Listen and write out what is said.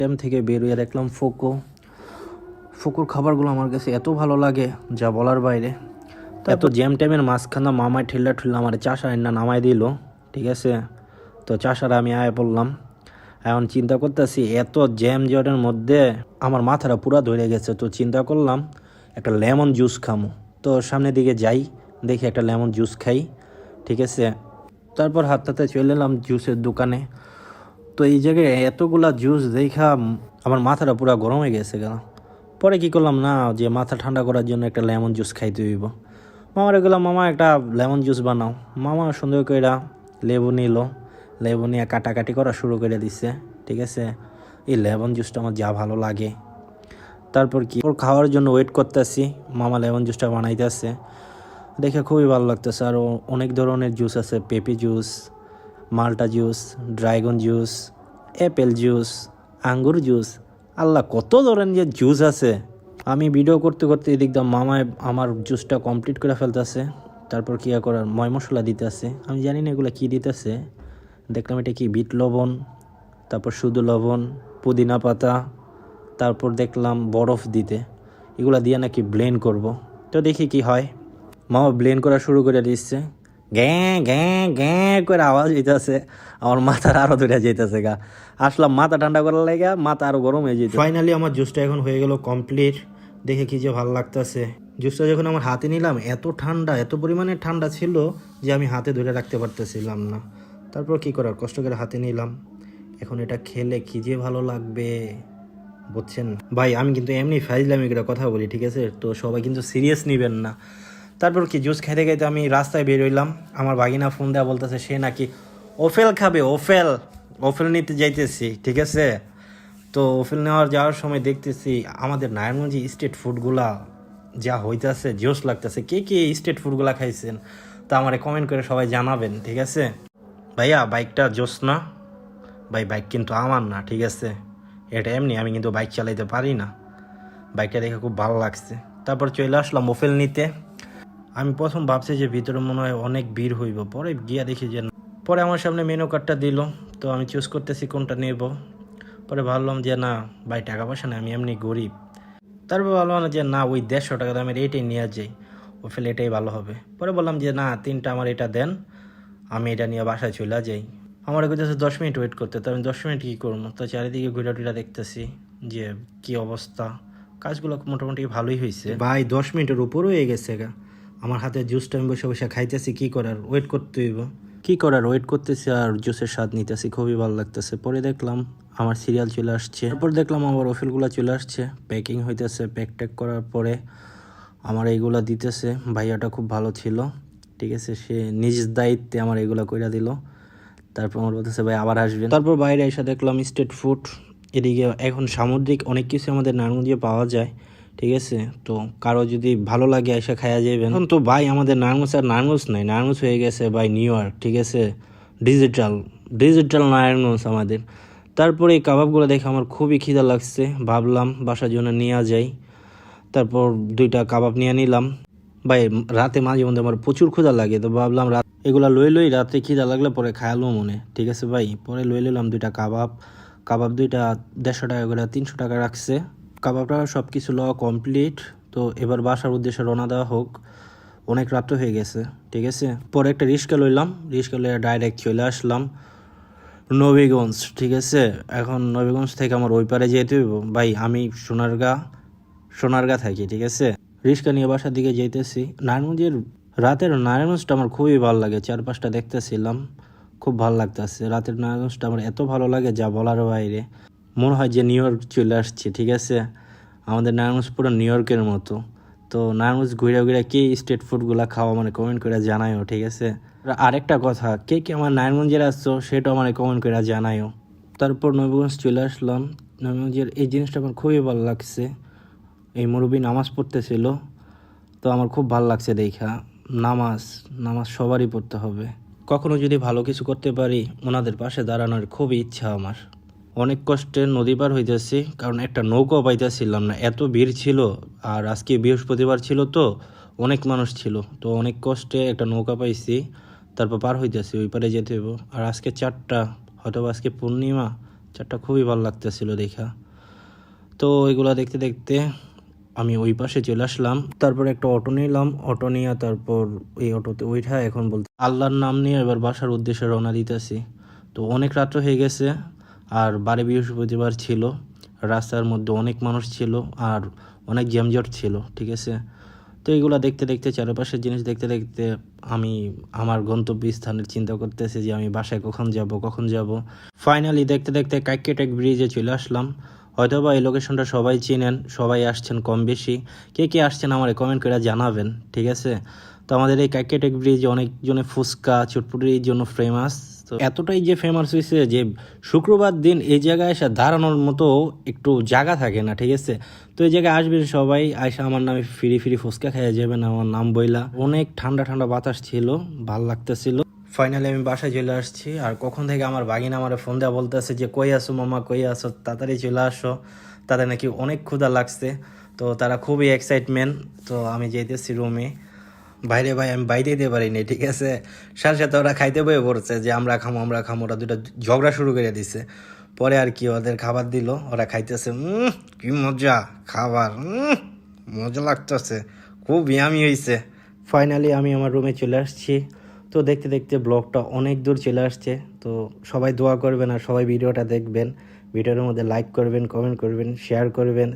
Dam থেকে বেরিয়ে দেখলাম ফুকুর খাবারগুলো আমার কাছে এত ভালো লাগে যা বলার বাইরে। এত জ্যাম ট্যামের মাঝখানা মামায় ঠেল্লা ঠুল্লা আমার চাষা না নামাই দিল, ঠিক আছে। তো চাষারা আমি আয় পড়লাম। এখন চিন্তা করতেছি এত জ্যাম জটের মধ্যে আমার মাথাটা পুরা ধরে গেছে। তো চিন্তা করলাম একটা লেমন জুস খামো। তো সামনের দিকে যাই, দেখি একটা লেমন জুস খাই, ঠিক আছে। তারপর হাতে চলে এলাম জুসের দোকানে। তো এই জায়গায় এতগুলা জুস দেখা আমার মাথাটা পুরো গরম হয়ে গেছে কেন। পরে কি করলাম না, যে মাথা ঠান্ডা করার জন্য একটা লেমন জুস খাইতে হইব। মামারে গেলাম, মামা একটা লেমন জুস বানাও। মামা সুন্দর করে লেবু নিল, লেবু নিয়ে কাটাকাটি করা শুরু করে দিচ্ছে, ঠিক আছে। এই লেমন জুসটা আমার যা ভালো লাগে। তারপর কি ওর খাওয়ার জন্য ওয়েট করতেছি, মামা লেমন জুসটা বানাইতেছে, দেখে খুবই ভালো লাগতেছে। আর অনেক ধরনের জুস আছে, পেপি জুস, মাল্টা juice, dragon juice, apple juice, আঙ্গুর জুস, আল্লাহ কত ধরনের জুস আছে। আমি ভিডিও করতে করতে এদিক দিয়ে মামায় আমার জুসটা কমপ্লিট করে ফেলতেছে। তারপর কী করার ময় মশলা দিতেছে, আমি জানি না এগুলো কী দিতেছে। দেখলাম এটা কি বিট লবণ, তারপর শুধু লবণ, পুদিনা পাতা, তারপর দেখলাম বরফ দিতে। এগুলো দিয়ে নাকি ব্লেন্ড করব। তো দেখি কি হয়। মামা ব্লেন্ড করা শুরু করে দিচ্ছে, গ্যাঁ গ্যাঁ গ্যাঁ করে আওয়াজ হইতেছে। আমার মাথার আরও ধরে যেতেছে গা। আসলাম মাথা ঠান্ডা করার লাগে, মাথা আরও গরম হয়ে যেত। ফাইনালি আমার জুসটা এখন হয়ে গেল কমপ্লিট। দেখে কি যে ভালো লাগতেছে। জুসটা যখন আমার হাতে নিলাম এত ঠান্ডা, এত পরিমাণে ঠান্ডা ছিল যে আমি হাতে ধরে রাখতে পারতেছিলাম না। তারপর কি করার, কষ্ট করে হাতে নিলাম। এখন এটা খেলে কি যে ভালো লাগবে বুঝছেন ভাই। আমি কিন্তু এমনি ফাইজলামি করে কথা বলি, ঠিক আছে, তো সবাই কিন্তু সিরিয়াস নেবেন না। তারপর কি জুস খাইতে খাইতে আমি রাস্তায় বের হইলাম। আমার ভাগিনা ফোন দেওয়া বলতেছে সে নাকি ওফেল খাবে, ওফেল নিতে যাইতেছি, ঠিক আছে। তো ওফেল যাওয়ার সময় দেখতেছি আমাদের নারায়ণগঞ্জে স্ট্রিট ফুডগুলা যা হইতেছে, জোশ লাগতেছে। কে কে স্ট্রিট ফুডগুলা খাইছেন তা আমারে কমেন্ট করে সবাই জানাবেন, ঠিক আছে। ভাইয়া বাইকটা জোশ না ভাই, বাইক কিন্তু আমার না, ঠিক আছে। এটা এমনি, আমি কিন্তু বাইক চালাইতে পারি না। বাইকটা দেখে খুব ভালো লাগছে। তারপর চলে আসলাম ওফেল নিতে। আমি প্রথম ভাবছি যে ভিতরে মনে হয় অনেক ভিড় হইব, পরে গিয়া দেখি যে পরে আমার সামনে মেনু কার্ডটা দিল। তো আমি চুজ করতেছি কোনটা নেব। পরে ভাবলাম যে না ভাই, টাকা পয়সা নেই, আমি এমনি গরিব। তারপর ভাবলাম যে না, ওই 150 টাকা দামের এইটাই নিয়ে যাই, ওফেল এটাই ভালো হবে। পরে বললাম যে না, 3টা আমার এটা দেন, আমি এটা নিয়ে বাসায় চলে যাই। আমার কাছে 10 মিনিট ওয়েট করতে, তো আমি 10 মিনিট কী করবো। তো চারিদিকে ঘুরে টুরে দেখতেছি যে কি অবস্থা। কাজগুলো মোটামুটি ভালোই হয়েছে ভাই, 10 মিনিটের উপর হয়ে গেছে গা। আমার হাতে জুসটা আমি বসে বসে খাইতেছি, কি করার, ওয়েট করতে হইব। কি করার, ওয়েট করতেছি আর জুসের স্বাদ নিতেছি, খুবই ভালো লাগতেছে। পরে দেখলাম আমার সিরিয়াল চলে আসছে। তারপর দেখলাম আমার ওফেলগুলো চলে আসছে, প্যাকিং হইতেছে। প্যাক ট্যাক করার পরে আমার এইগুলা দিতেছে। ভাইয়াটা খুব ভালো ছিল, ঠিক আছে, সে নিজ দায়িত্বে আমার এগুলো কইরা দিল। তারপর আমার বলতেছে ভাই আবার আসবেন। তারপর বাইরে এসে দেখলাম স্ট্রিট ফুড। এদিকে এখন সামুদ্রিক অনেক কিছু আমাদের নারায়ণগঞ্জে পাওয়া যায়, ঠিক আছে। তো কারো যদি ভালো লাগে এসে খাইয়া যাবেন। এখন তো ভাই আমাদের নারায়ণগঞ্জ আর নারায়ণগঞ্জ নাই, নারায়ণগঞ্জ হয়ে গেছে ভাই নিউ ইয়র্ক, ঠিক আছে। ডিজিটাল নারায়ণগঞ্জ আমাদের। তারপরে এই কাবাবগুলো দেখে আমার খুবই খিদা লাগছে, ভাবলাম বাসার জন্য নিয়ে যাই। তারপর 2টা কাবাব নিয়ে নিলাম। ভাই রাতে মাঝে মধ্যে আমার প্রচুর ক্ষুধা লাগে, তো ভাবলাম এগুলা লই রাতে খিদা লাগলে পরে খায়ালো মনে, ঠিক আছে ভাই। পরে লই নিলাম 2টা কাবাব। 2টা 150 টাকা করে, 300 টাকা রাখছে। কাবাবটা সব কিছু লওয়া কমপ্লিট। তো এবার বাসার উদ্দেশ্যে রওনা দেওয়া হোক, অনেক রাত্র হয়ে গেছে, ঠিক আছে। পরে একটা রিক্সা লইলাম, রিক্সা লইয়া ডাইরেক্ট চলে আসলাম নবীগঞ্জ, ঠিক আছে। এখন নবীগঞ্জ থেকে আমার ওই পারে যেতে হইব ভাই। আমি সোনারগাঁ থাকি, ঠিক আছে। রিক্সা নিয়ে বাসার দিকে যেতেছি। নারায়ণগঞ্জের রাতের নারায়ণগঞ্জটা আমার খুবই ভালো লাগে, চারপাশটা দেখতেছিলাম, খুব ভালো লাগতেছে। রাতের নারায়ণগঞ্জটা আমার এত ভালো লাগে যা বলার বাইরে। মনে হয় যে নিউ ইয়র্ক চলে আসছে, ঠিক আছে। আমাদের নারায়ণগঞ্জ পুরো নিউ ইয়র্কের মতো। তো নারায়ণগঞ্জ ঘুরে কে স্ট্রিট ফুডগুলো খাওয়া মানে কমেন্ট করে জানাইও, ঠিক আছে। আরেকটা কথা, কে কে আমার নারায়ণগঞ্জের আসছো সেটাও মানে কমেন্ট করে জানাইও। তারপর নবীগঞ্জ চলে আসলাম। নবীগঞ্জের এই জিনিসটা আমার খুবই ভালো লাগছে। এই মুরব্বি নামাজ পড়তেছিল, তো আমার খুব ভালো লাগছে দেখা। নামাজ সবারই পড়তে হবে। কখনো যদি ভালো কিছু করতে পারি ওনাদের পাশে দাঁড়ানোর খুবই ইচ্ছা আমার। অনেক কষ্টে নদী পার হইতেছি, কারণ একটা নৌকাও পাইতেছিলাম না, এত ভিড় ছিল। আর আজকে বৃহস্পতিবার ছিল, তো অনেক মানুষ ছিল। তো অনেক কষ্টে একটা নৌকা পাইছি, তারপর পার হইতেছি, ওই পারে যেতে হইব। আর আজকে 4টা, হয়তো আজকে পূর্ণিমা, চারটা খুবই ভালো লাগতেছিল দেখা। তো এগুলা দেখতে দেখতে আমি ওই পাশে চলে আসলাম। তারপর একটা অটো নিলাম, অটো নিয়ে তারপর এই অটোতে ওইটা এখন বলতে আল্লাহর নাম নিয়ে এবার বাসার উদ্দেশ্যে রওনা দিতেছি। তো অনেক রাত্র হয়ে গেছে, আর বারে বৃহস্পতিবার ছিল, রাস্তার মধ্যে অনেক মানুষ ছিল আর অনেক জ্যামজট ছিল, ঠিক আছে। তো এইগুলো দেখতে দেখতে চারপাশের জিনিস দেখতে দেখতে আমি আমার গন্তব্যস্থানের চিন্তা করতেছি যে আমি বাসায় কখন যাব। ফাইনালি দেখতে দেখতে কাইকেটেক ব্রিজে চলে আসলাম। হয়তোবা এই লোকেশনটা সবাই চিনেন, সবাই আসছেন কম বেশি। কে কে আসছেন আমার কমেন্ট করে জানাবেন, ঠিক আছে। তো আমাদের এই কাইকেটেক ব্রিজ অনেকজনে ফুচকা চটপটির জন্য ফেমাস। তো এতটাই যে ফেমাস হয়েছে যে শুক্রবার দিন এই জায়গায় এসে দাঁড়ানোর মতো একটু জায়গা থাকে না, ঠিক আছে। তো এই জায়গায় আসবেন সবাই, আইসা আমার নামে ফ্রি ফ্রি ফুচকা খাইয়া যাবেন আমার নাম বইলা। অনেক ঠান্ডা ঠান্ডা বাতাস ছিল, ভাল লাগতেছিল। ফাইনালি আমি বাসায় চলে আসছি, আর কখন থেকে আমার বাগিনা আমার ফোন দেওয়া বলতেছে যে কই আসো মামা, কই আসো, তাড়াতাড়ি চলে আসো, তাদের নাকি অনেক ক্ষুধা লাগছে। তো তারা খুবই এক্সাইটমেন্ট। তো আমি যেতেছি রুমে। বাইরে ভাই আমি বাইরে দিতে পারিনি, ঠিক আছে। সাথে সাথে ওরা খাইতে বয়ে পড়ছে যে আমরা খামো আমরা খামো, ওরা দুটা ঝগড়া শুরু করে দিছে। পরে আর কি ওদের খাবার দিল, ওরা খাইতেছে। কি মজা খাবার, মজা লাগতেছে, খুব ইয়ামি হয়েছে। ফাইনালি আমি আমার রুমে চলে আসছি। তো দেখতে দেখতে ব্লগটা অনেক দূর চলে আসছে। তো সবাই দোয়া করবেন আর সবাই ভিডিওটা দেখবেন, ভিডিওর মধ্যে লাইক করবেন, কমেন্ট করবেন, শেয়ার করবেন।